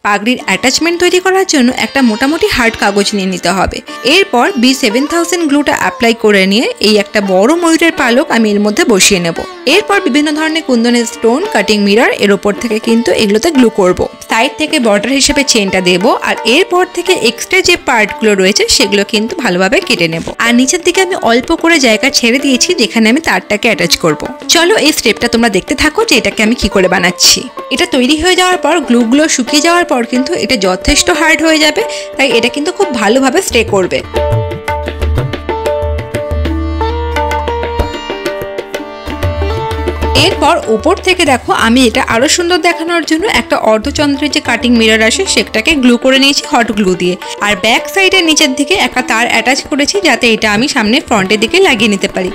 পাগড়ির attachment তৈরি করার জন্য একটা মোটামুটি হার্ড কাগজ নিয়ে নিতে হবে। এরপর B7000 গ্লুটা অ্যাপ্লাই করে নিয়ে এই একটা বড় ময়ূরের পালক আমি এর মধ্যে বসিয়ে নেব। এরপর বিভিন্ন ধরনের কুন্দনের স্টোন, কাটিং মিরর এর ওপর থেকে কিন্তু এগুলোতে গ্লু করব। সাইড থেকে বর্ডার হিসেবে চেনটা দেব, আর এরপর থেকে এক্সট্রা যে পার্টগুলো রয়েছে সেগুলো কিন্তু ভালোভাবে কেটে নেব। আর নিচের দিকে আমি অল্প করে জায়গা ছেড়ে দিয়েছি যেখানে আমি তারটাকে অ্যাটাচ করব। চলো এই স্টেপটা তোমরা দেখতে থাকো যে এটাকে আমি কি করে বানাচ্ছি। এটা তৈরি হয়ে যাওয়ার পর গ্লুগুলো শুকিয়ে যাওয়ার পর কিন্তু এটা যথেষ্ট হার্ড হয়ে যাবে, তাই এটা কিন্তু খুব ভালোভাবে স্টে করবে। এরপর উপর থেকে দেখো আমি এটা আরো সুন্দর দেখানোর জন্য একটা অর্ধচন্দ্রের যে কাটিং মিরর আসে সেটাকে গ্লু করে নিয়েছি হট গ্লু দিয়ে, আর ব্যাক সাইডের নিচের দিকে একটা তার অ্যাটাচ করেছি যাতে এটা আমি সামনে ফ্রন্টের দিকে লাগিয়ে নিতে পারি।